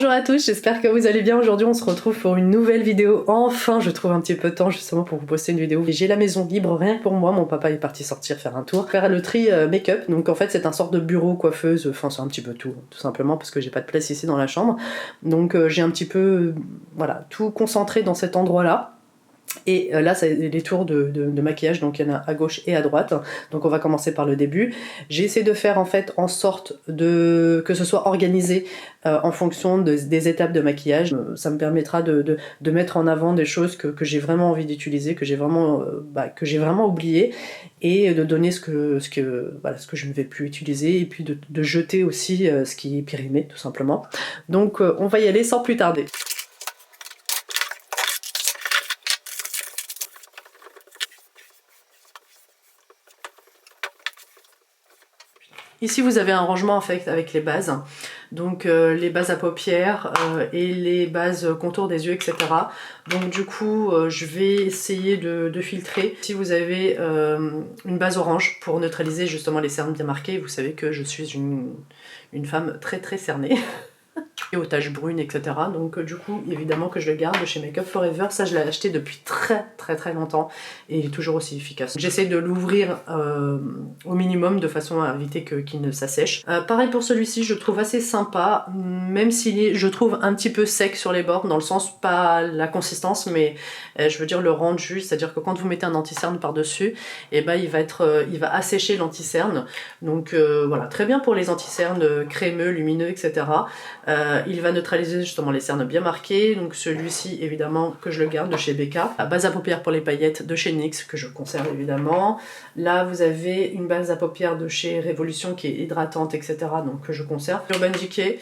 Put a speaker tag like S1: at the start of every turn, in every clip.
S1: Bonjour à tous, j'espère que vous allez bien. Aujourd'hui on se retrouve pour une nouvelle vidéo. Enfin je trouve un petit peu de temps justement pour vous poster une vidéo. J'ai la maison libre rien que pour moi, mon papa est parti sortir faire un tour, faire le tri make-up. Donc en fait c'est un sort de bureau, coiffeuse, enfin c'est un petit peu tout simplement parce que j'ai pas de place ici dans la chambre. Donc j'ai un petit peu voilà, tout concentré dans cet endroit là. Et là, c'est les tours de maquillage, donc il y en a à gauche et à droite. Donc on va commencer par le début. J'ai essayé de faire en fait en sorte que ce soit organisé en fonction des étapes de maquillage. Ça me permettra de mettre en avant des choses que j'ai vraiment envie d'utiliser, que j'ai vraiment oublié, et de donner ce que je ne vais plus utiliser, et puis de jeter aussi ce qui est périmé, tout simplement. Donc on va y aller sans plus tarder. Ici vous avez un rangement en fait avec les bases, donc les bases à paupières et les bases contour des yeux, etc. Donc du coup je vais essayer de filtrer. Si vous avez une base orange pour neutraliser justement les cernes bien marquées, vous savez que je suis une femme très cernée. Et aux taches brunes, etc. Donc du coup évidemment que je le garde chez Make Up For Ever. Ça je l'ai acheté depuis très longtemps et il est toujours aussi efficace. J'essaie de l'ouvrir au minimum de façon à éviter qu'il ne s'assèche. Pareil pour celui-ci, je le trouve assez sympa, même s'il est, je trouve, un petit peu sec sur les bords, dans le sens, pas la consistance, mais je veux dire le rendu, c'est-à-dire que quand vous mettez un anti-cerne par-dessus, et ben il va assécher l'anti-cerne. Donc voilà, très bien pour les anti-cernes crémeux, lumineux, etc. Il va neutraliser justement les cernes bien marquées. Donc celui-ci évidemment que je le garde de chez Becca. La base à paupières pour les paillettes de chez NYX que je conserve évidemment. Là vous avez une base à paupières de chez Révolution qui est hydratante, etc. donc que je conserve. Urban Decay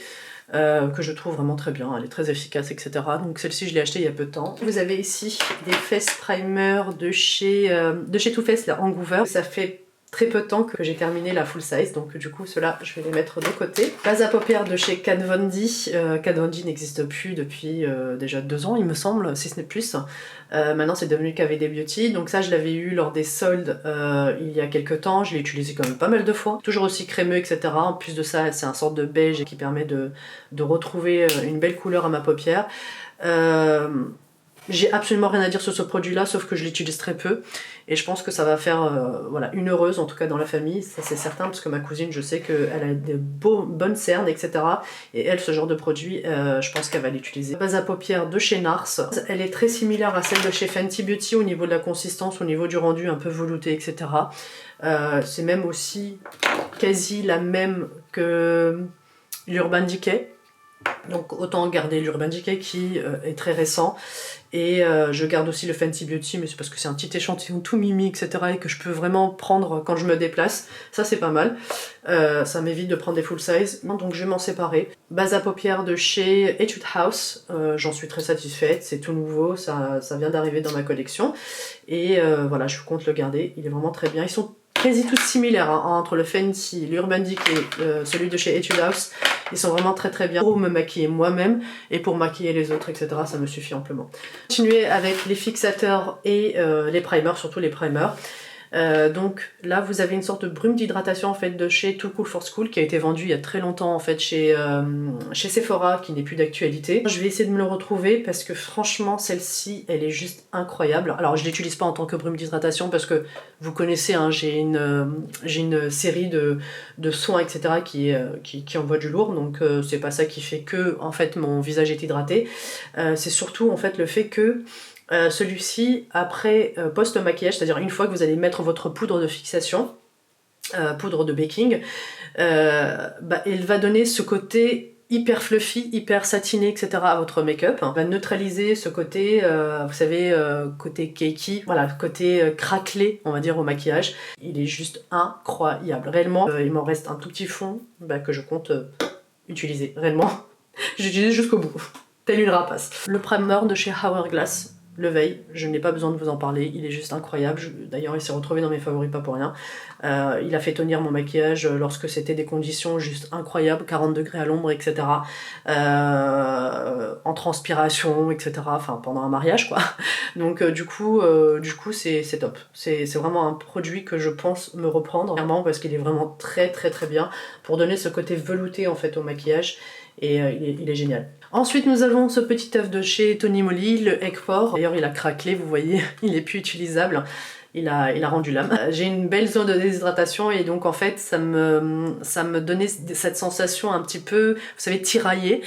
S1: que je trouve vraiment très bien, elle est très efficace, etc. Donc celle-ci je l'ai achetée il y a peu de temps. Vous avez ici des face primer de chez Too Faced, la Hangouver. Ça fait très peu de temps que j'ai terminé la full size, donc du coup ceux-là je vais les mettre de côté. Base à paupières de chez Kat Von D. Kat Von D n'existe plus depuis déjà 2 ans il me semble, si ce n'est plus. Maintenant c'est devenu KVD Beauty, donc ça je l'avais eu lors des soldes il y a quelques temps, je l'ai utilisé quand même pas mal de fois. Toujours aussi crémeux, etc. En plus de ça c'est un sorte de beige qui permet de retrouver une belle couleur à ma paupière. J'ai absolument rien à dire sur ce produit là, sauf que je l'utilise très peu et je pense que ça va faire voilà, une heureuse en tout cas dans la famille, ça c'est certain, parce que ma cousine je sais qu'elle a des bonnes cernes, etc. et elle, ce genre de produit je pense qu'elle va l'utiliser. Base à paupières de chez Nars, elle est très similaire à celle de chez Fenty Beauty au niveau de la consistance, au niveau du rendu un peu velouté, etc. C'est même aussi quasi la même que l'Urban Decay. Donc autant garder l'Urban Decay qui est très récent, et je garde aussi le Fenty Beauty, mais c'est parce que c'est un petit échantillon tout mimi, etc. et que je peux vraiment prendre quand je me déplace. Ça c'est pas mal, ça m'évite de prendre des full size, donc je vais m'en séparer. Base à paupières de chez Etude House, j'en suis très satisfaite, c'est tout nouveau, ça vient d'arriver dans ma collection, et voilà, je compte le garder, il est vraiment très bien. Ils sont quasi tous similaires hein, entre le Fenty, l'Urban Decay et celui de chez Etude House. Ils sont vraiment très bien pour me maquiller moi-même et pour maquiller les autres, etc. Ça me suffit amplement. Continuer avec les fixateurs et les primers, surtout les primers. Donc là vous avez une sorte de brume d'hydratation en fait de chez Too Cool for School qui a été vendu il y a très longtemps en fait chez Sephora, qui n'est plus d'actualité. Je vais essayer de me le retrouver parce que franchement celle-ci elle est juste incroyable. Alors je l'utilise pas en tant que brume d'hydratation parce que vous connaissez hein, j'ai une série de soins, etc. qui envoie du lourd, donc c'est pas ça qui fait que en fait mon visage est hydraté. C'est surtout en fait le fait que celui-ci, après post-maquillage, c'est-à-dire une fois que vous allez mettre votre poudre de fixation, poudre de baking, il va donner ce côté hyper fluffy, hyper satiné, etc. à votre make-up. Va neutraliser ce côté, vous savez, côté cakey, voilà, côté craquelé, on va dire, au maquillage. Il est juste incroyable. Réellement, il m'en reste un tout petit fond que je compte utiliser. Réellement, j'utilise jusqu'au bout. Telle une rapace. Le primer de chez Hourglass, le Veil, je n'ai pas besoin de vous en parler, il est juste incroyable. D'ailleurs il s'est retrouvé dans mes favoris pas pour rien. Il a fait tenir mon maquillage lorsque c'était des conditions juste incroyables, 40 degrés à l'ombre, etc. En transpiration, etc. Enfin pendant un mariage quoi. Donc du coup c'est top. C'est vraiment un produit que je pense me reprendre, clairement, parce qu'il est vraiment très bien pour donner ce côté velouté en fait au maquillage. et il est génial. Ensuite nous avons ce petit œuf de chez Tony Moly, le Egg Fort. D'ailleurs il a craquelé, vous voyez, il est plus utilisable. Il a rendu l'âme. J'ai une belle zone de déshydratation et donc en fait ça me donnait cette sensation un petit peu, vous savez, tiraillée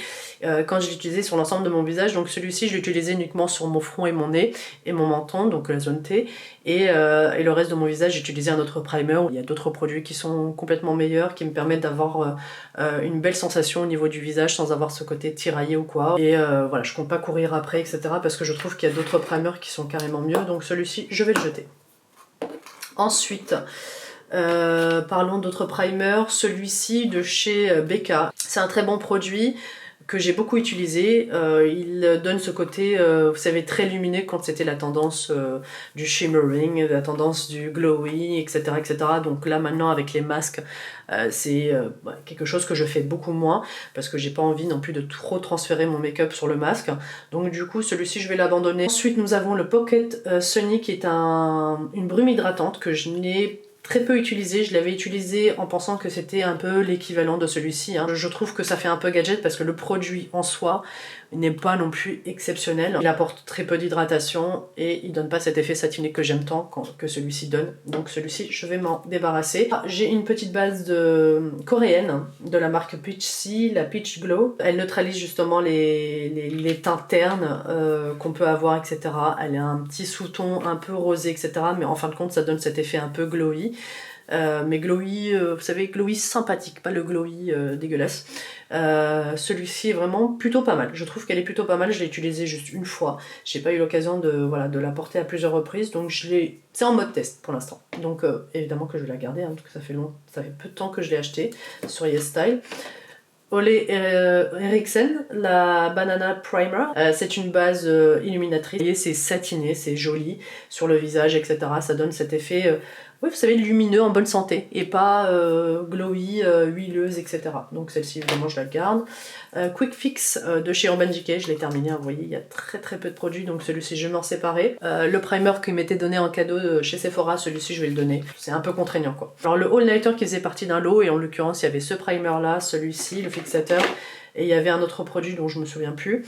S1: quand je l'utilisais sur l'ensemble de mon visage. Donc celui-ci je l'utilisais uniquement sur mon front et mon nez et mon menton, donc la zone T. Et le reste de mon visage j'utilisais un autre primer. Il y a d'autres produits qui sont complètement meilleurs, qui me permettent d'avoir une belle sensation au niveau du visage sans avoir ce côté tiraillé ou quoi. Et voilà, je compte pas courir après, etc. parce que je trouve qu'il y a d'autres primers qui sont carrément mieux. Donc celui-ci je vais le jeter. Ensuite, parlons d'autres primers. Celui-ci de chez Becca. C'est un très bon produit que j'ai beaucoup utilisé. Il donne ce côté, vous savez, très lumineux quand c'était la tendance du shimmering, la tendance du glowy, etc., etc. Donc là maintenant avec les masques, c'est quelque chose que je fais beaucoup moins parce que j'ai pas envie non plus de trop transférer mon make-up sur le masque. Donc du coup celui-ci je vais l'abandonner. Ensuite nous avons le Pocket Sunny qui est une brume hydratante que je n'ai très peu utilisé. Je l'avais utilisé en pensant que c'était un peu l'équivalent de celui-ci. Hein. Je trouve que ça fait un peu gadget parce que le produit en soi n'est pas non plus exceptionnel. Il apporte très peu d'hydratation et il donne pas cet effet satiné que j'aime tant que celui-ci donne. Donc celui-ci, je vais m'en débarrasser. J'ai une petite base coréenne de la marque Peachy, la Peach Glow. Elle neutralise justement les teintes ternes qu'on peut avoir, etc. Elle a un petit sous-ton un peu rosé, etc. Mais en fin de compte, ça donne cet effet un peu glowy. Mais glowy, vous savez, glowy sympathique, pas le glowy dégueulasse. Celui-ci est vraiment plutôt pas mal. Je trouve qu'elle est plutôt pas mal. Je l'ai utilisé juste une fois. J'ai pas eu l'occasion de la porter à plusieurs reprises, donc c'est en mode test pour l'instant. Donc évidemment que je vais la garder, hein, parce que ça fait peu de temps que je l'ai acheté sur YesStyle. Olé Eriksen, la Banana Primer. C'est une base illuminatrice. Vous voyez, c'est satiné, c'est joli sur le visage, etc. Ça donne cet effet, oui, vous savez, lumineux, en bonne santé, et pas glowy, huileuse, etc. Donc celle-ci, évidemment, je la garde. Quick Fix de chez Urban Decay, je l'ai terminé. Vous voyez, il y a très peu de produits, donc celui-ci, je vais m'en séparer. Le primer qui m'était donné en cadeau chez Sephora, celui-ci, je vais le donner. C'est un peu contraignant, quoi. Alors, le All Nighter qui faisait partie d'un lot, et en l'occurrence, il y avait ce primer-là, celui-ci, le fixateur, et il y avait un autre produit dont je me souviens plus.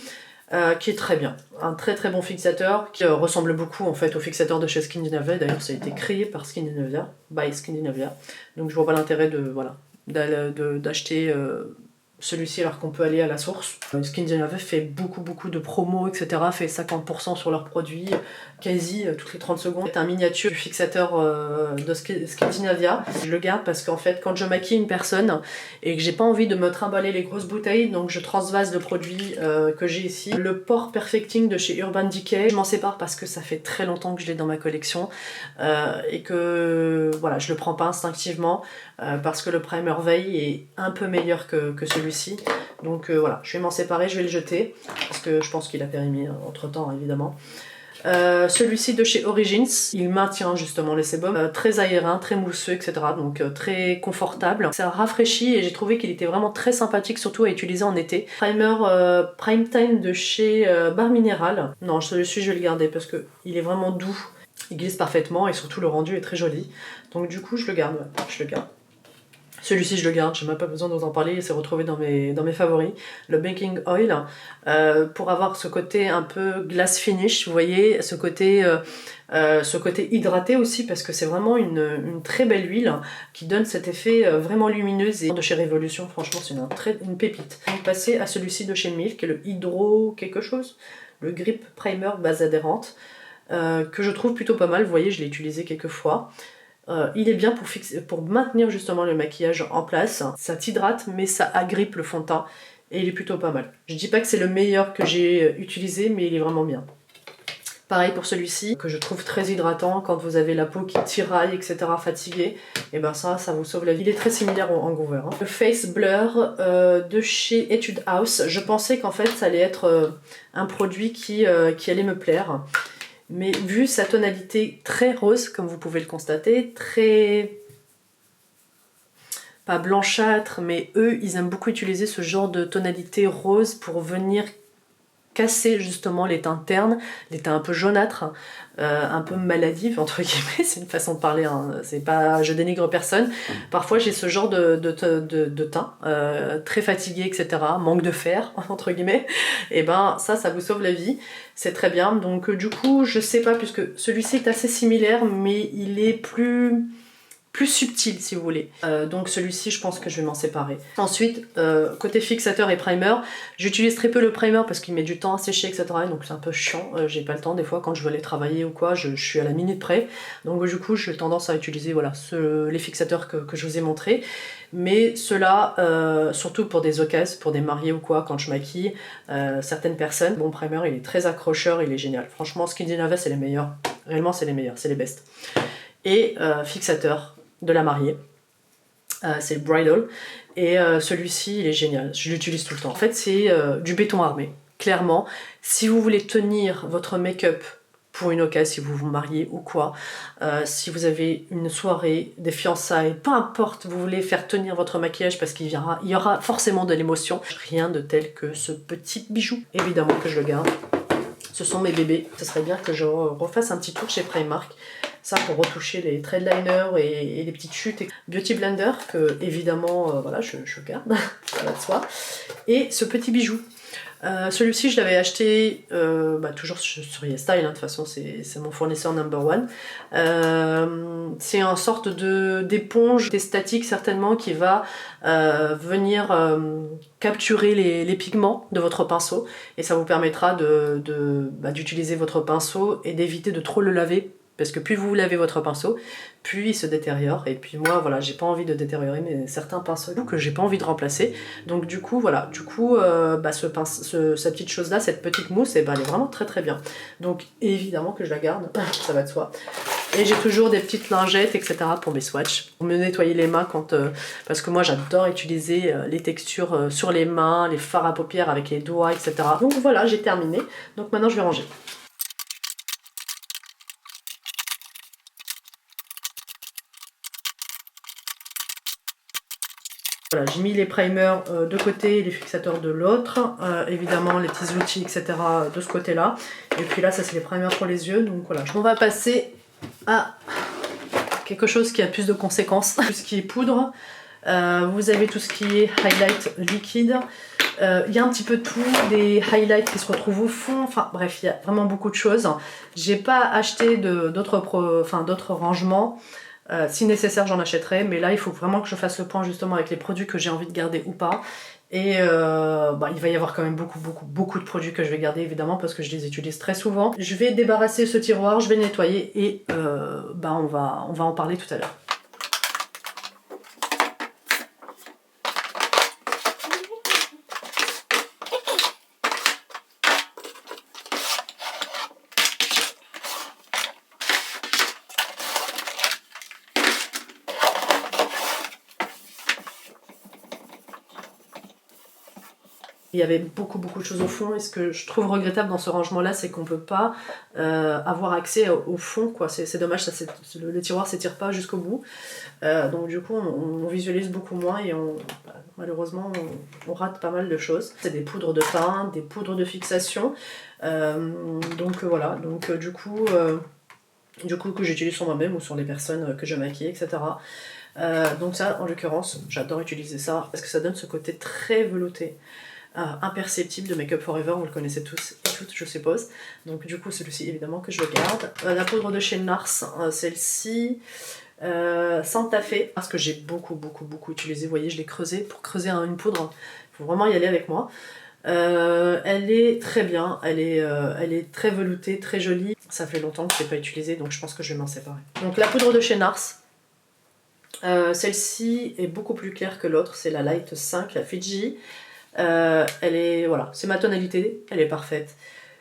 S1: Qui est très bien, un très bon fixateur qui ressemble beaucoup en fait au fixateur de chez Skindinavia. D'ailleurs ça a été créé par Skindinavia, by Skindinavia, donc je vois pas l'intérêt d'acheter celui-ci alors qu'on peut aller à la source. Skindinavia fait beaucoup de promos, etc. fait 50% sur leurs produits quasi toutes les 30 secondes. C'est un miniature du fixateur de Skindinavia. Je le garde parce qu'en fait quand je maquille une personne et que j'ai pas envie de me trimballer les grosses bouteilles, donc je transvase le produit que j'ai ici. Le Pore Perfecting de chez Urban Decay, je m'en sépare parce que ça fait très longtemps que je l'ai dans ma collection et que voilà, je le prends pas instinctivement parce que le primer veille est un peu meilleur que celui-ci. Donc voilà, je vais m'en séparer, je vais le jeter parce que je pense qu'il a périmé entre temps évidemment. Celui-ci de chez Origins, il maintient justement les sébums, très aérien, très mousseux, etc. Donc très confortable. Ça rafraîchit et j'ai trouvé qu'il était vraiment très sympathique, surtout à utiliser en été. Primer Prime Time de chez Bar Minéral. Non, celui-ci je vais le garder parce que il est vraiment doux. Il glisse parfaitement et surtout le rendu est très joli. Donc du coup je le garde, ouais, je le garde. Celui-ci je le garde, j'ai même pas besoin de vous en parler, il s'est retrouvé dans mes favoris. Le Baking Oil, pour avoir ce côté un peu glass finish, vous voyez, ce côté hydraté aussi, parce que c'est vraiment une très belle huile qui donne cet effet vraiment lumineux. Et de chez Révolution, franchement c'est une pépite. On va passer à celui-ci de chez Milk, le Hydro quelque chose, le Grip Primer base adhérente, que je trouve plutôt pas mal, vous voyez, je l'ai utilisé quelques fois. Il est bien pour maintenir justement le maquillage en place. Ça t'hydrate mais ça agrippe le fond de teint et il est plutôt pas mal. Je dis pas que c'est le meilleur que j'ai utilisé mais il est vraiment bien. Pareil pour celui-ci que je trouve très hydratant quand vous avez la peau qui tiraille, etc. fatiguée. Et ben ça vous sauve la vie. Il est très similaire au Hangover. Hein. Le Face Blur de chez Etude House. Je pensais qu'en fait ça allait être un produit qui allait me plaire. Mais vu sa tonalité très rose, comme vous pouvez le constater, très... pas blanchâtre, mais eux, ils aiment beaucoup utiliser ce genre de tonalité rose pour venir casser justement les teintes ternes, les teintes un peu jaunâtres, un peu maladives entre guillemets, c'est une façon de parler, hein. C'est pas, je dénigre personne. Parfois j'ai ce genre de teint, très fatigué, etc., manque de fer entre guillemets, et ben ça vous sauve la vie, c'est très bien. Donc du coup je sais pas, puisque celui-ci est assez similaire, mais il est plus subtil si vous voulez. Donc celui-ci je pense que je vais m'en séparer. Ensuite, côté fixateur et primer, j'utilise très peu le primer parce qu'il met du temps à sécher, etc. Donc c'est un peu chiant, j'ai pas le temps des fois quand je veux aller travailler ou quoi, je suis à la minute près. Donc du coup j'ai tendance à utiliser voilà, les fixateurs que je vous ai montrés. Mais ceux-là, surtout pour des occasions, pour des mariés ou quoi, quand je maquille certaines personnes, bon primer il est très accrocheur, il est génial. Franchement Skindinavia c'est les meilleurs, réellement c'est les meilleurs, c'est les best. Et fixateur de la mariée, c'est le bridal, et celui-ci il est génial, je l'utilise tout le temps. En fait c'est du béton armé, clairement. Si vous voulez tenir votre make-up pour une occasion, si vous vous mariez ou quoi, si vous avez une soirée, des fiançailles, peu importe, vous voulez faire tenir votre maquillage parce qu'il y aura forcément de l'émotion, rien de tel que ce petit bijou. Évidemment que je le garde, ce sont mes bébés. Ce serait bien que je refasse un petit tour chez Primark, ça pour retoucher les traits de liner et les petites chutes. Beauty Blender, que évidemment voilà, je garde, ça va de soi. Et ce petit bijou. Celui-ci je l'avais acheté toujours sur YesStyle, hein, de toute façon c'est mon fournisseur number one. C'est une sorte d'éponge statique certainement qui va venir capturer les pigments de votre pinceau, et ça vous permettra d'utiliser votre pinceau et d'éviter de trop le laver. Parce que plus vous lavez votre pinceau, plus il se détériore. Et puis moi, voilà, j'ai pas envie de détériorer certains pinceaux que j'ai pas envie de remplacer. Donc du coup, voilà, cette petite chose-là, cette petite mousse, elle est vraiment très très bien. Donc évidemment que je la garde, ça va de soi. Et j'ai toujours des petites lingettes, etc. pour mes swatchs, pour me nettoyer les mains parce que moi j'adore utiliser les textures sur les mains, les fards à paupières avec les doigts, etc. Donc voilà, j'ai terminé. Donc maintenant je vais ranger. Voilà, j'ai mis les primers de côté et les fixateurs de l'autre, évidemment les petits outils, etc. de ce côté-là. Et puis là, ça c'est les primers pour les yeux. Donc voilà, on va passer à quelque chose qui a plus de conséquences. Tout ce qui est poudre, vous avez tout ce qui est highlight liquide. Il y a un petit peu de tout, des highlights qui se retrouvent au fond, enfin bref, il y a vraiment beaucoup de choses. J'ai pas acheté d'autres rangements. Si nécessaire j'en achèterai, mais là il faut vraiment que je fasse le point justement avec les produits que j'ai envie de garder ou pas. Et il va y avoir quand même beaucoup de produits que je vais garder évidemment parce que je les utilise très souvent. Je vais débarrasser ce tiroir, je vais le nettoyer et on va en parler tout à l'heure. Il y avait beaucoup de choses au fond, et ce que je trouve regrettable dans ce rangement là, c'est qu'on ne peut pas avoir accès au fond, quoi. C'est dommage, le tiroir s'étire pas jusqu'au bout, donc du coup on visualise beaucoup moins et malheureusement on rate pas mal de choses. C'est des poudres de teint, des poudres de fixation, voilà, donc du coup que j'utilise sur moi-même ou sur les personnes que je maquille, etc. Donc ça en l'occurrence j'adore utiliser ça parce que ça donne ce côté très velouté, imperceptible de Make Up For Ever, vous le connaissez tous et toutes je suppose. Donc du coup celui-ci évidemment que je garde. La poudre de chez NARS, celle-ci, Santa Fe, parce que j'ai beaucoup utilisé, vous voyez je l'ai creusé, pour creuser une poudre, il faut vraiment y aller avec moi. Elle est très bien, elle est très veloutée, très jolie. Ça fait longtemps que je ne l'ai pas utilisée, donc je pense que je vais m'en séparer. Donc la poudre de chez NARS, celle-ci est beaucoup plus claire que l'autre, c'est la Light 5, la Fiji. Voilà, c'est ma tonalité, elle est parfaite.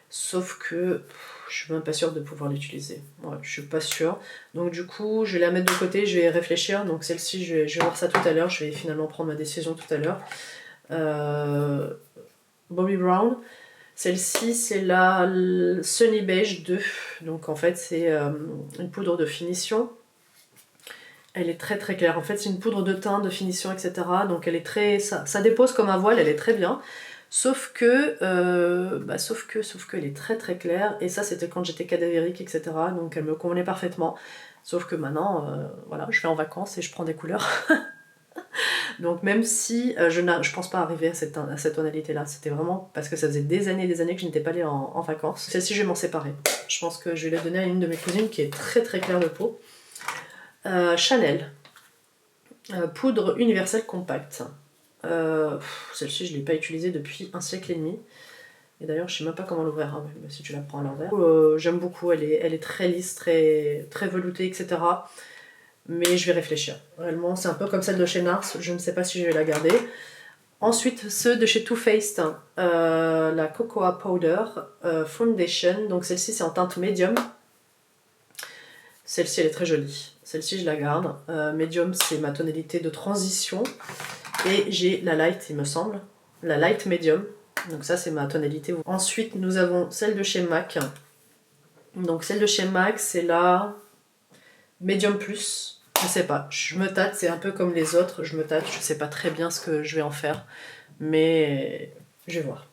S1: Sauf que je suis même pas sûre de pouvoir l'utiliser. Ouais, je suis pas sûre. Donc du coup, je vais la mettre de côté, je vais réfléchir. Donc celle-ci, je vais voir ça tout à l'heure. Je vais finalement prendre ma décision tout à l'heure. Bobbi Brown. Celle-ci, c'est la Sunny Beige 2. Donc en fait, c'est une poudre de finition. Elle est très claire. En fait, c'est une poudre de teint, de finition, etc. Donc elle est très... Ça dépose comme un voile, elle est très bien. sauf que elle est très très claire, et ça c'était quand j'étais cadavérique, etc. Donc elle me convenait parfaitement. Sauf que maintenant, voilà, je vais en vacances et je prends des couleurs. Donc même si je pense pas arriver à cette tonalité-là, c'était vraiment parce que ça faisait des années que je n'étais pas allée en vacances. Celle-ci, je vais m'en séparer. Je pense que je vais la donner à une de mes cousines qui est très très claire de peau. Chanel, poudre universelle compacte. Celle-ci, je ne l'ai pas utilisée depuis 1 siècle et demi. Et d'ailleurs, je sais même pas comment l'ouvrir, hein, si tu la prends à l'envers. J'aime beaucoup, elle est très lisse, très veloutée, etc. Mais je vais réfléchir. Réellement, c'est un peu comme celle de chez Nars, je ne sais pas si je vais la garder. Ensuite, ceux de chez Too Faced, la Cocoa Powder Foundation. Donc celle-ci, c'est en teinte médium. Celle-ci, elle est très jolie. Celle-ci, je la garde. Medium, c'est ma tonalité de transition. Et j'ai la light, il me semble. La light medium. Donc ça, c'est ma tonalité. Ensuite, nous avons celle de chez MAC. Donc celle de chez MAC, c'est la medium plus. Je sais pas, je me tâte, c'est un peu comme les autres, je me tâte, je sais pas très bien ce que je vais en faire. Mais je vais voir.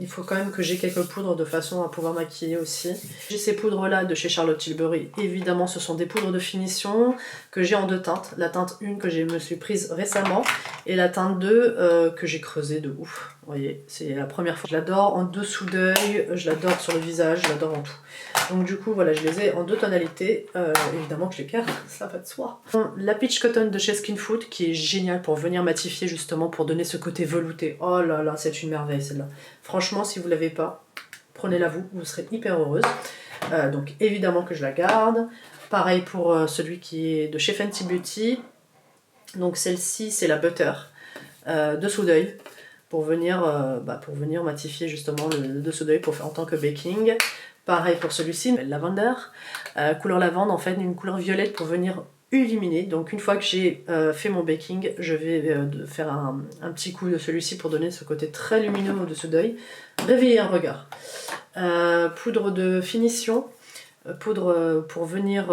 S1: Il faut quand même que j'ai quelques poudres de façon à pouvoir maquiller aussi. J'ai ces poudres là de chez Charlotte Tilbury. Évidemment, ce sont des poudres de finition que j'ai en 2 teintes. La teinte 1 que je me suis prise récemment et la teinte 2 que j'ai creusée de ouf. Vous voyez, c'est la première fois. Je l'adore en dessous d'œil, je l'adore sur le visage, je l'adore en tout. Donc du coup, voilà, je les ai en 2 tonalités. Évidemment que je les garde, ça va de soi. La Peach Cotton de chez Skin Food, qui est géniale pour venir matifier justement, pour donner ce côté velouté. Oh là là, c'est une merveille celle-là. Franchement, si vous l'avez pas, prenez-la vous serez hyper heureuse. Donc évidemment que je la garde. Pareil pour celui qui est de chez Fenty Beauty. Donc celle-ci, c'est la Butter dessous d'œil. Pour venir matifier justement le dessous d'œil pour faire en tant que baking. Pareil pour celui-ci, Lavender, couleur lavande, en fait une couleur violette pour venir illuminer. Donc une fois que j'ai fait mon baking, je vais faire un petit coup de celui-ci pour donner ce côté très lumineux au-dessus d'œil. Réveiller un regard. Poudre de finition, poudre pour venir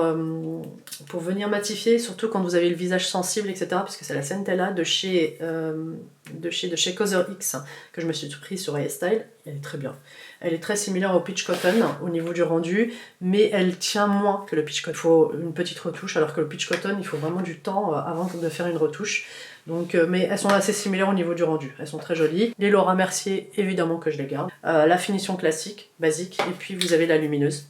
S1: matifier, surtout quand vous avez le visage sensible, etc. Parce que c'est la Centella de chez Causer X que je me suis prise sur AirStyle. Elle est très bien. Elle est très similaire au Peach Cotton au niveau du rendu, mais elle tient moins que le Peach Cotton. Il faut une petite retouche, alors que le Peach Cotton, il faut vraiment du temps avant de faire une retouche. Donc, mais elles sont assez similaires au niveau du rendu, elles sont très jolies. Les Laura Mercier, évidemment que je les garde. La finition classique, basique, et puis vous avez la lumineuse,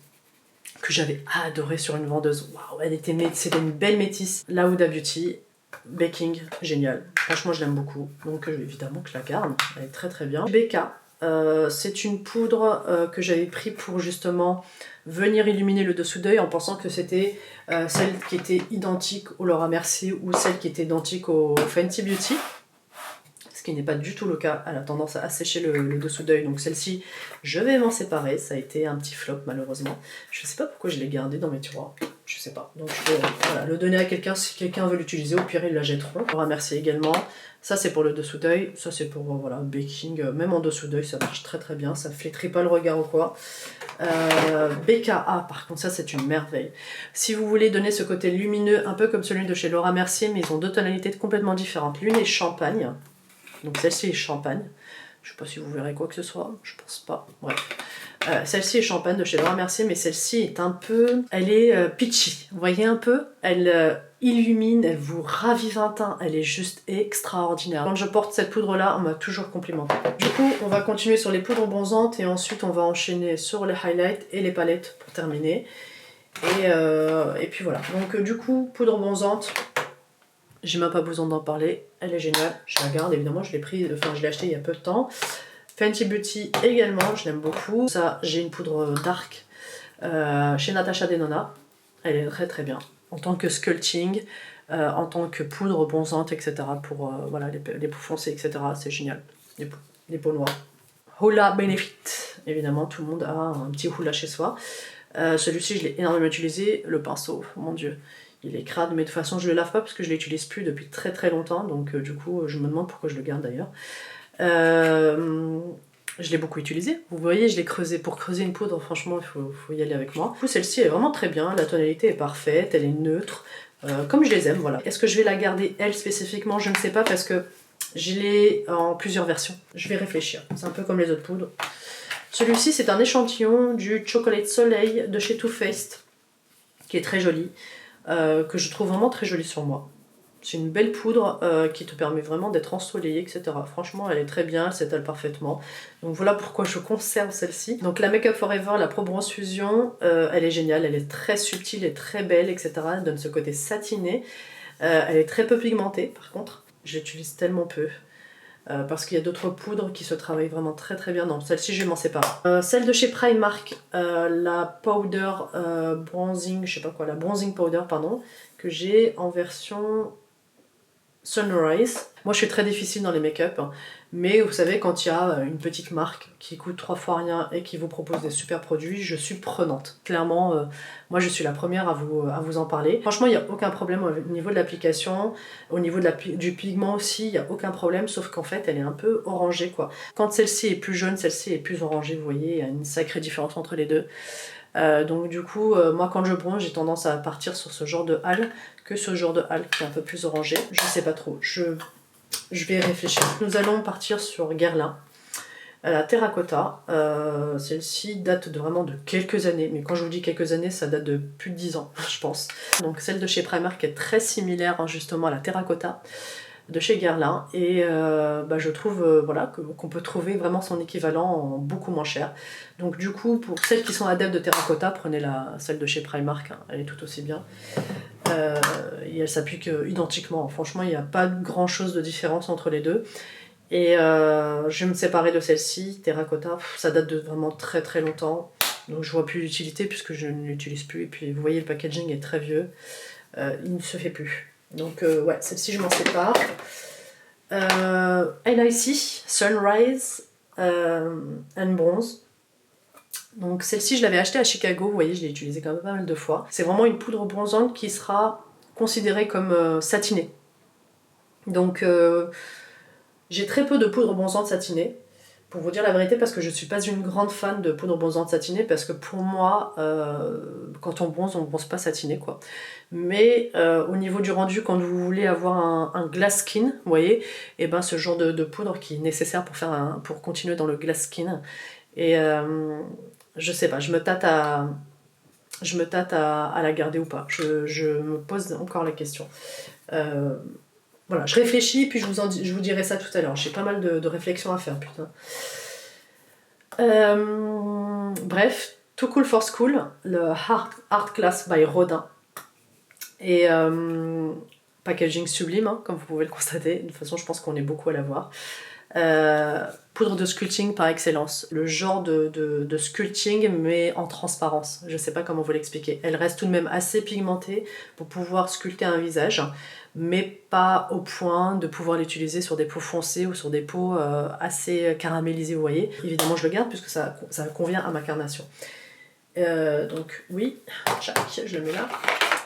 S1: que j'avais adorée sur une vendeuse. Waouh, c'était une belle métisse. La Huda Beauty, baking, génial. Franchement, je l'aime beaucoup, donc évidemment que je la garde, elle est très très bien. Becca. C'est une poudre que j'avais pris pour justement venir illuminer le dessous d'œil en pensant que c'était celle qui était identique au Laura Mercier ou celle qui était identique au Fenty Beauty. Ce qui n'est pas du tout le cas, elle a tendance à assécher le dessous d'œil, donc celle-ci, je vais m'en séparer, ça a été un petit flop malheureusement. Je sais pas pourquoi je l'ai gardée dans mes tiroirs, je sais pas. Donc je vais le donner à quelqu'un si quelqu'un veut l'utiliser, au pire ils la jetteront. Laura Mercier également. Ça c'est pour le dessous d'œil, ça c'est pour baking, même en dessous d'œil ça marche très très bien, ça flétrit pas le regard ou quoi. BKA par contre ça c'est une merveille. Si vous voulez donner ce côté lumineux, un peu comme celui de chez Laura Mercier, mais ils ont 2 tonalités complètement différentes. L'une est champagne, donc celle-ci est champagne, je sais pas si vous verrez quoi que ce soit, je pense pas, bref. Celle-ci est champagne de chez Laura Mercier, mais celle-ci est un peu... Elle est peachy, vous voyez un peu. Elle illumine, elle vous ravive un teint, elle est juste extraordinaire. Quand je porte cette poudre-là, on m'a toujours complimenté. Du coup, on va continuer sur les poudres bronzantes et ensuite on va enchaîner sur les highlights et les palettes pour terminer. Et puis voilà. Donc du coup, poudre bronzante, j'ai même pas besoin d'en parler, elle est géniale, je la garde évidemment, je l'ai acheté il y a peu de temps. Fenty Beauty également, je l'aime beaucoup. Ça, j'ai une poudre dark chez Natasha Denona. Elle est très très bien. En tant que sculpting, en tant que poudre bronzante, etc. Pour les peaux foncées, etc. C'est génial. Les peaux noires. Hoola Benefit. Évidemment, tout le monde a un petit hoola chez soi. Celui-ci, je l'ai énormément utilisé. Le pinceau, mon dieu. Il est crade, mais de toute façon, je le lave pas parce que je l'utilise plus depuis très très longtemps. Donc du coup, je me demande pourquoi je le garde d'ailleurs. Je l'ai beaucoup utilisé, vous voyez, je l'ai creusé. Pour creuser une poudre, franchement, il faut y aller avec moi. Du coup, celle-ci est vraiment très bien, la tonalité est parfaite, elle est neutre, comme je les aime, voilà. Est-ce que je vais la garder, elle, spécifiquement? Je ne sais pas, parce que Je l'ai en plusieurs versions. Je vais réfléchir. C'est un peu comme les autres poudres. Celui-ci, c'est un échantillon du Chocolate Soleil de chez Too Faced, qui est très joli, que je trouve vraiment très joli sur moi. C'est une belle poudre qui te permet vraiment d'être ensoleillée, etc. Franchement, elle est très bien, elle s'étale parfaitement. Donc voilà pourquoi je conserve celle-ci. Donc la Make Up For Ever, la Pro Bronze Fusion, elle est géniale, elle est très subtile et très belle, etc. Elle donne ce côté satiné. Elle est très peu pigmentée, par contre. Je l'utilise tellement peu. Parce qu'il y a d'autres poudres qui se travaillent vraiment très très bien. Non, celle-ci je vais m'en séparer. Celle de chez Primark, la powder bronzing, je sais pas quoi, la bronzing powder, pardon, que j'ai en version Sunrise. Moi je suis très difficile dans les make-up, hein, mais vous savez, quand il y a une petite marque qui coûte 3 fois rien et qui vous propose des super produits, je suis prenante. Clairement, moi je suis la première à vous en parler. Franchement, il n'y a aucun problème au niveau de l'application, au niveau du pigment aussi, il n'y a aucun problème, sauf qu'en fait elle est un peu orangée quoi. Quand celle-ci est plus jaune, celle-ci est plus orangée, vous voyez, il y a une sacrée différence entre les deux. Donc du coup, moi quand je bronze, j'ai tendance à partir sur ce genre de hale que ce genre de hale qui est un peu plus orangé. Je sais pas trop, je vais réfléchir. Nous allons partir sur Guerlain. La terracotta, celle-ci date vraiment de quelques années, mais quand je vous dis quelques années, ça date de plus de 10 ans, je pense. Donc celle de chez Primark est très similaire justement à la terracotta de chez Guerlain, et je trouve voilà, qu'on peut trouver vraiment son équivalent en beaucoup moins cher. Donc du coup, pour celles qui sont adeptes de terracotta, prenez celle de chez Primark, hein, elle est tout aussi bien. Et elle s'applique identiquement, franchement il n'y a pas grand chose de différence entre les deux. Et je vais me séparer de celle-ci, terracotta, ça date de vraiment très très longtemps, donc je vois plus l'utilité puisque je ne l'utilise plus, et puis vous voyez le packaging est très vieux, il ne se fait plus. Donc ouais, celle-ci je m'en sépare. NIC, Sunrise and Bronze. Donc celle-ci je l'avais achetée à Chicago, vous voyez je l'ai utilisée quand même pas mal de fois. C'est vraiment une poudre bronzante qui sera considérée comme satinée. Donc j'ai très peu de poudre bronzante satinée, pour vous dire la vérité, parce que je suis pas une grande fan de poudre bronzante satinée, parce que pour moi, quand on bronze pas satiné quoi. Mais au niveau du rendu, quand vous voulez avoir un glass skin, vous voyez, et ben ce genre de poudre qui est nécessaire pour continuer dans le glass skin. Et je sais pas, je me tâte à la garder ou pas. Je me pose encore la question. Voilà, je réfléchis, puis je vous dirai ça tout à l'heure. J'ai pas mal de réflexions à faire, putain. Bref, Too Cool for School, le Art Class by Rodin. Et packaging sublime, hein, comme vous pouvez le constater. De toute façon, je pense qu'on est beaucoup à l'avoir. Poudre de sculpting par excellence. Le genre de sculpting, mais en transparence. Je sais pas comment vous l'expliquer. Elle reste tout de même assez pigmentée pour pouvoir sculpter un visage, mais pas au point de pouvoir l'utiliser sur des peaux foncées ou sur des peaux assez caramélisées, vous voyez. Évidemment, je le garde puisque ça convient à ma carnation. Donc oui, je le mets là.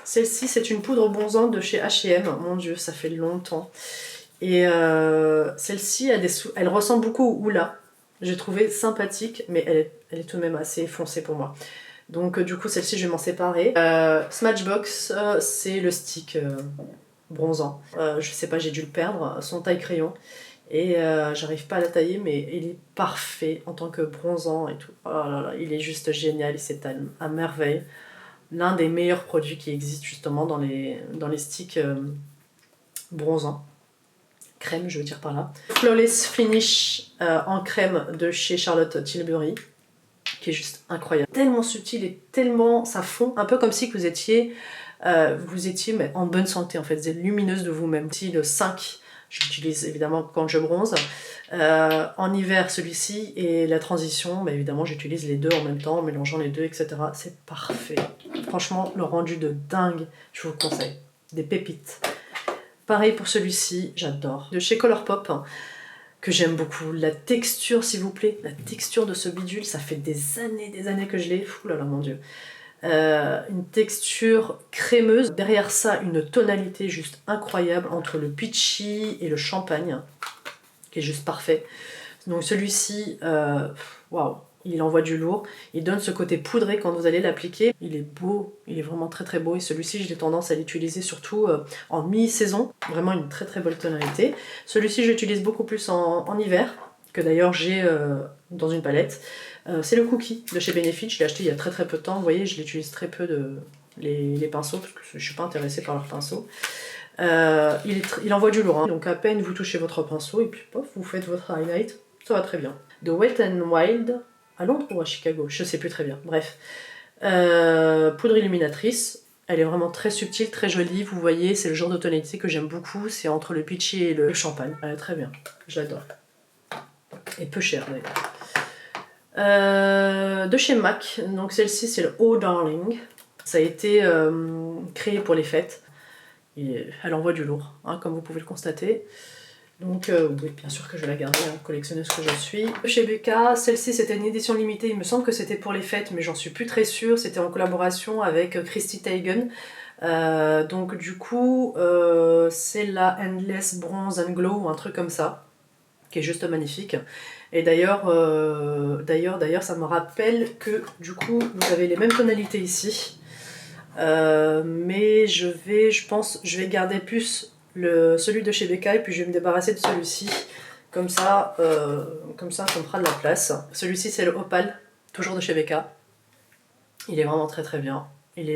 S1: Celle-ci, c'est une poudre bronzante de chez H&M. Mon Dieu, ça fait longtemps. Et celle-ci, elle ressemble beaucoup au Hoola. J'ai trouvé sympathique, mais elle est tout de même assez foncée pour moi. Donc du coup, celle-ci, je vais m'en séparer. Smashbox, c'est le stick bronzant. Je sais pas, j'ai dû le perdre, son taille crayon. Et j'arrive pas à la tailler, mais il est parfait en tant que bronzant et tout. Oh là là, il est juste génial, il s'étale à merveille. L'un des meilleurs produits qui existent justement dans les sticks bronzants. Crème, je veux dire par là. Flawless Finish en crème de chez Charlotte Tilbury, qui est juste incroyable. Tellement subtil et tellement ça fond, un peu comme si vous étiez mais en bonne santé en fait, vous êtes lumineuse de vous-même. Si le 5, j'utilise évidemment quand je bronze. En hiver celui-ci, et la transition, évidemment j'utilise les deux en même temps, en mélangeant les deux, etc. C'est parfait. Franchement, le rendu de dingue, je vous le conseille. Des pépites. Pareil pour celui-ci, j'adore. De chez Colourpop, hein, que j'aime beaucoup. La texture, s'il vous plaît, la texture de ce bidule, ça fait des années que je l'ai. Ouh là là, mon Dieu. Une texture crémeuse. Derrière ça, une tonalité juste incroyable entre le peachy et le champagne, qui est juste parfait. Donc celui-ci, waouh, il envoie du lourd, il donne ce côté poudré quand vous allez l'appliquer. Il est beau, il est vraiment très très beau et celui-ci j'ai tendance à l'utiliser surtout en mi-saison, vraiment une très très bonne tonalité. Celui-ci j'utilise beaucoup plus en hiver, que d'ailleurs j'ai dans une palette. C'est le Cookie de chez Benefit, je l'ai acheté il y a très très peu de temps, vous voyez je l'utilise très peu les pinceaux, parce que je suis pas intéressée par leurs pinceaux. Il envoie du lourd, hein. Donc à peine vous touchez votre pinceau et puis pof, vous faites votre highlight, ça va très bien. De Wet n Wild, à Londres ou à Chicago, je sais plus très bien, bref. Poudre illuminatrice, elle est vraiment très subtile, très jolie, vous voyez, c'est le genre de tonalité que j'aime beaucoup, c'est entre le peachy et le champagne, elle est très bien, j'adore. Et peu cher d'ailleurs. De chez MAC, donc celle-ci c'est le Oh Darling, ça a été créé pour les fêtes, et elle envoie du lourd, hein, comme vous pouvez le constater. Donc oui, bien sûr que je vais la garder, hein, collectionneuse que je suis. Chez BK, celle-ci c'était une édition limitée, il me semble que c'était pour les fêtes, mais j'en suis plus très sûre, c'était en collaboration avec Christy Teigen. Donc du coup, c'est la Endless Bronze and Glow, ou un truc comme ça, qui est juste magnifique. Et d'ailleurs, ça me rappelle que du coup, vous avez les mêmes tonalités ici. Mais je pense, je vais garder plus celui de chez BK et puis je vais me débarrasser de celui-ci. Comme ça, ça me fera de la place. Celui-ci c'est le Opal, toujours de chez BK. Il est vraiment très très bien.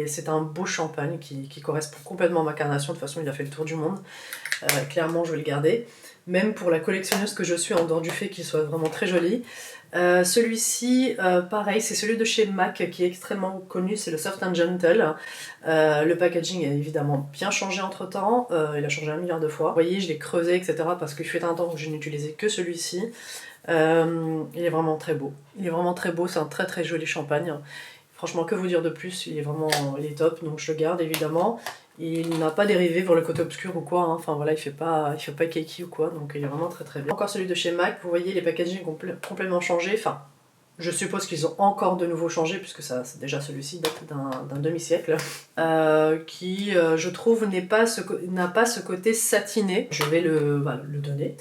S1: C'est un beau champagne qui correspond complètement à ma carnation. De toute façon, il a fait le tour du monde. Clairement, je vais le garder. Même pour la collectionneuse que je suis, en dehors du fait qu'il soit vraiment très joli. Celui-ci, pareil, c'est celui de chez MAC qui est extrêmement connu, c'est le Soft and Gentle. Le packaging a évidemment bien changé entre temps, il a changé 1 milliard de fois. Vous voyez, je l'ai creusé, etc. parce qu'il fait un temps que je n'utilisais que celui-ci. Il est vraiment très beau. Il est vraiment très beau, c'est un très très joli champagne. Franchement, que vous dire de plus, il est top, donc je le garde évidemment. Il n'a pas dérivé vers le côté obscur ou quoi, hein. Enfin voilà, il fait pas cakey ou quoi, donc il est vraiment très très bien. Encore celui de chez MAC, vous voyez les packaging complètement changés, enfin je suppose qu'ils ont encore de nouveau changé puisque déjà celui-ci date d'un demi-siècle, qui je trouve n'a pas ce côté satiné, je vais le donner.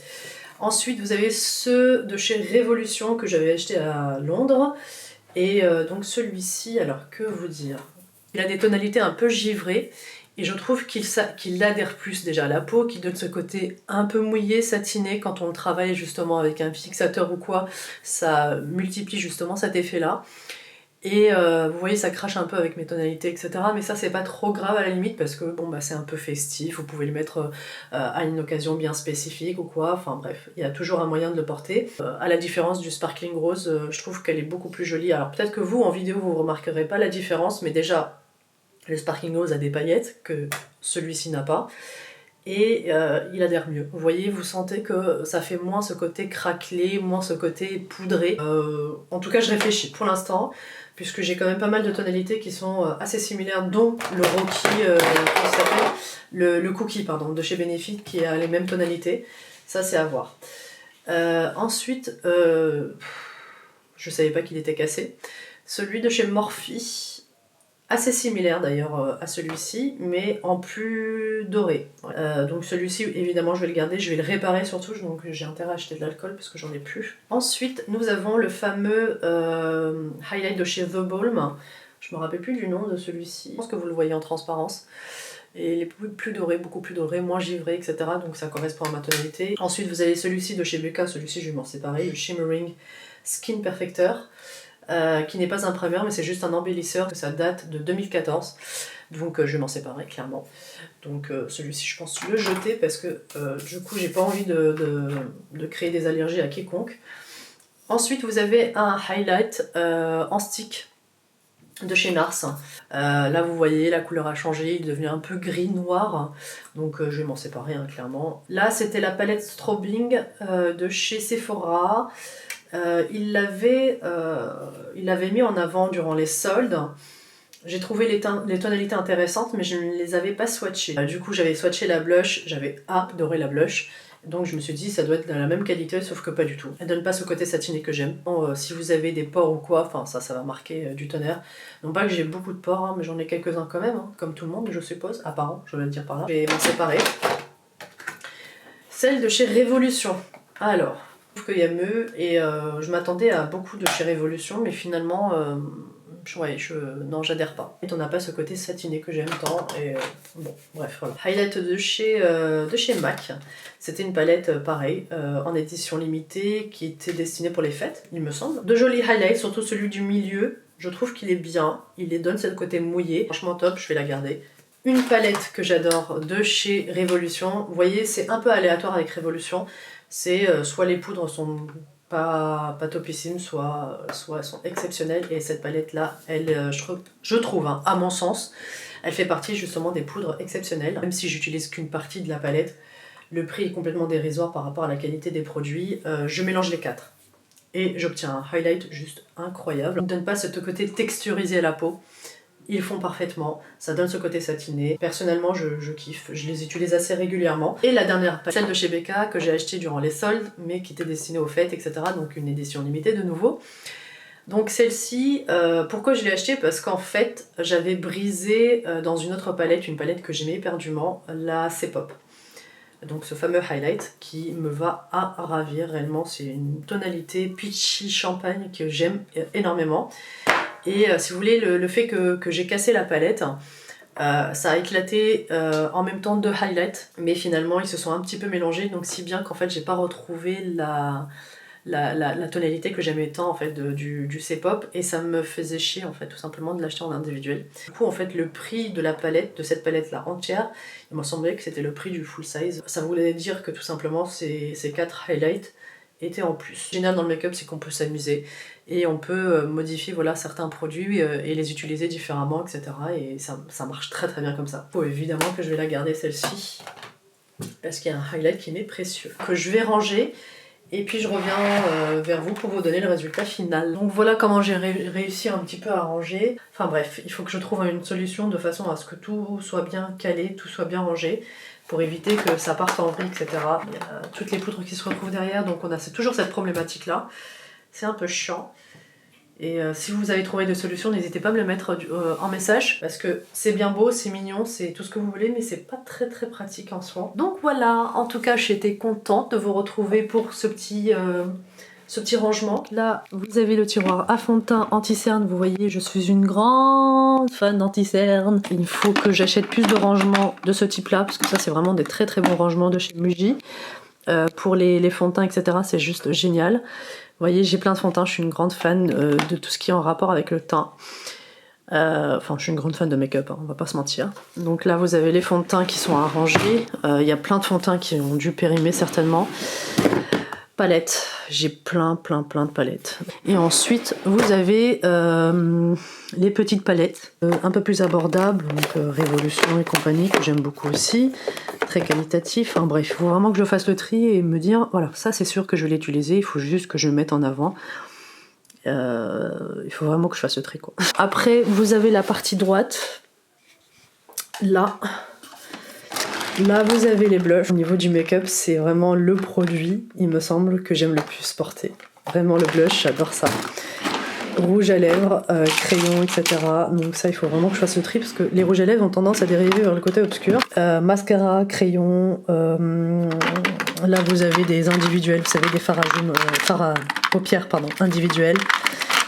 S1: Ensuite vous avez ceux de chez Révolution que j'avais acheté à Londres, et donc celui-ci, alors que vous dire, il a des tonalités un peu givrées. Et je trouve qu'il adhère plus déjà à la peau, qui donne ce côté un peu mouillé, satiné, quand on le travaille justement avec un fixateur ou quoi, ça multiplie justement cet effet-là. Et vous voyez, ça crache un peu avec mes tonalités, etc. Mais ça, c'est pas trop grave à la limite, parce que bon, c'est un peu festif, vous pouvez le mettre à une occasion bien spécifique ou quoi, enfin bref, il y a toujours un moyen de le porter. À la différence du Sparkling Rose, je trouve qu'elle est beaucoup plus jolie. Alors peut-être que vous, en vidéo, vous remarquerez pas la différence, mais déjà, le Sparkling Rose a des paillettes que celui-ci n'a pas. Et il adhère mieux. Vous voyez, vous sentez que ça fait moins ce côté craquelé, moins ce côté poudré. En tout cas, je réfléchis pour l'instant, puisque j'ai quand même pas mal de tonalités qui sont assez similaires, dont le Rocky, comment ça s'appelle, le Cookie, pardon, de chez Benefit, qui a les mêmes tonalités. Ça, c'est à voir. Ensuite, je savais pas qu'il était cassé. Celui de chez Morphe, assez similaire d'ailleurs à celui-ci, mais en plus doré. Donc celui-ci, évidemment, je vais le garder, je vais le réparer surtout, donc j'ai intérêt à acheter de l'alcool parce que j'en ai plus. Ensuite, nous avons le fameux highlight de chez The Balm. Je me rappelle plus du nom de celui-ci. Je pense que vous le voyez en transparence. Et il est plus doré, beaucoup plus doré, moins givré, etc. Donc ça correspond à ma tonalité. Ensuite, vous avez celui-ci de chez BK, celui-ci je vais m'en séparer, le Shimmering Skin Perfector. Qui n'est pas un primer mais c'est juste un embellisseur, que ça date de 2014, donc je vais m'en séparer clairement. Donc celui-ci je pense le jeter parce que du coup j'ai pas envie de créer des allergies à quiconque. Ensuite vous avez un highlight en stick de chez NARS. Là vous voyez la couleur a changé, il devient un peu gris noir, donc je vais m'en séparer hein, clairement. Là c'était la palette Strobing de chez Sephora. Il l'avait mis en avant durant les soldes. J'ai trouvé les tonalités intéressantes, mais je ne les avais pas swatchées. Du coup, j'avais swatché la blush, j'avais adoré la blush. Donc je me suis dit, ça doit être de la même qualité, sauf que pas du tout. Elle donne pas ce côté satiné que j'aime. Bon, si vous avez des pores ou quoi, enfin ça va marquer du tonnerre. Non pas que j'ai beaucoup de pores, hein, mais j'en ai quelques-uns quand même, hein, comme tout le monde, je suppose. Apparemment, je vais le dire par là. Je vais m'en séparer. Celle de chez Révolution. Alors... Je trouve qu'il y a mieux et je m'attendais à beaucoup de chez Révolution, mais finalement, ouais, non, j'adhère pas. Et on n'a pas ce côté satiné que j'aime tant. Et bon, bref, voilà. Highlight de chez MAC. C'était une palette pareil, en édition limitée, qui était destinée pour les fêtes, il me semble. De jolis highlights, surtout celui du milieu. Je trouve qu'il est bien. Il les donne ce côté mouillé. Franchement top, je vais la garder. Une palette que j'adore de chez Révolution. Vous voyez, c'est un peu aléatoire avec Révolution. C'est soit les poudres sont pas topissimes, soit elles sont exceptionnelles. Et cette palette-là, elle, je trouve, hein, à mon sens, elle fait partie justement des poudres exceptionnelles. Même si j'utilise qu'une partie de la palette, le prix est complètement dérisoire par rapport à la qualité des produits. Je mélange les quatre. Et j'obtiens un highlight juste incroyable. Ils ne donnent pas ce côté texturisé à la peau. Ils font parfaitement, ça donne ce côté satiné. Personnellement, je kiffe, je les utilise assez régulièrement. Et la dernière, celle de chez Becca, que j'ai achetée durant les soldes, mais qui était destinée aux fêtes, etc. Donc une édition limitée de nouveau. Donc celle-ci, pourquoi je l'ai achetée? Parce qu'en fait, j'avais brisé dans une autre palette, une palette que j'aimais éperdument, la C-Pop. Donc ce fameux highlight qui me va à ravir réellement. C'est une tonalité peachy champagne que j'aime énormément. Et si vous voulez, le fait que j'ai cassé la palette, ça a éclaté en même temps deux highlights, mais finalement ils se sont un petit peu mélangés, donc si bien qu'en fait j'ai pas retrouvé la tonalité que j'aimais tant en fait du C-Pop, et ça me faisait chier en fait tout simplement de l'acheter en individuel. Du coup en fait le prix de la palette, de cette palette là entière, il m'a semblé que c'était le prix du full size. Ça voulait dire que tout simplement ces 4 highlights étaient en plus. Ce qui est génial dans le make-up, c'est qu'on peut s'amuser et on peut modifier voilà, certains produits et les utiliser différemment, etc. Et ça marche très très bien comme ça. Faut évidemment que je vais la garder celle-ci parce qu'il y a un highlight qui m'est précieux, que je vais ranger. Et puis je reviens vers vous pour vous donner le résultat final. Donc voilà comment j'ai réussi un petit peu à ranger. Enfin bref, il faut que je trouve une solution de façon à ce que tout soit bien calé, tout soit bien rangé, pour éviter que ça parte en vrille, etc. Il y a toutes les poudres qui se retrouvent derrière, donc on a toujours cette problématique là. C'est un peu chiant. Et si vous avez trouvé des solutions, n'hésitez pas à me le mettre en message, parce que c'est bien beau, c'est mignon, c'est tout ce que vous voulez, mais c'est pas très très pratique en soi. Donc voilà, en tout cas j'étais contente de vous retrouver pour ce petit rangement. Là, vous avez le tiroir à fond de teint anti-cerne. Vous voyez, je suis une grande fan d'anti-cerne. Il faut que j'achète plus de rangements de ce type-là, parce que ça, c'est vraiment des très très bons rangements de chez Muji. Pour les fonds de teint, etc., c'est juste génial. Vous voyez, j'ai plein de fonds de teint. Je suis une grande fan de tout ce qui est en rapport avec le teint. Enfin, je suis une grande fan de make-up, hein, on va pas se mentir. Donc là, vous avez les fonds de teint qui sont arrangés. Il y a plein de fonds de teint qui ont dû périmer certainement. Palettes, j'ai plein de palettes. Et ensuite vous avez les petites palettes un peu plus abordables, donc Révolution et compagnie, que j'aime beaucoup aussi, très qualitatif. Enfin bref, il faut vraiment que je fasse le tri et me dire voilà, ça c'est sûr que je vais l'utiliser, il faut juste que je le mette en avant. Il faut vraiment que je fasse le tri quoi. Après vous avez la partie droite, Là, vous avez les blushs. Au niveau du make-up, c'est vraiment le produit, il me semble, que j'aime le plus porter. Vraiment le blush, j'adore ça. Rouge à lèvres, crayon, etc. Donc ça, il faut vraiment que je fasse le tri, parce que les rouges à lèvres ont tendance à dériver vers le côté obscur. Mascara, crayon, là vous avez des individuels, vous savez, des fards à paupières, individuels.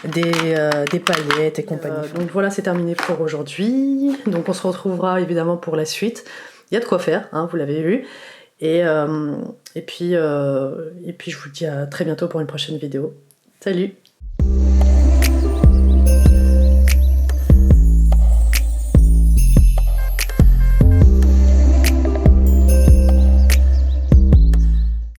S1: Des paillettes et compagnie. Donc voilà, c'est terminé pour aujourd'hui. Donc on se retrouvera évidemment pour la suite. Il y a de quoi faire, hein, vous l'avez vu. Et puis je vous dis à très bientôt pour une prochaine vidéo. Salut!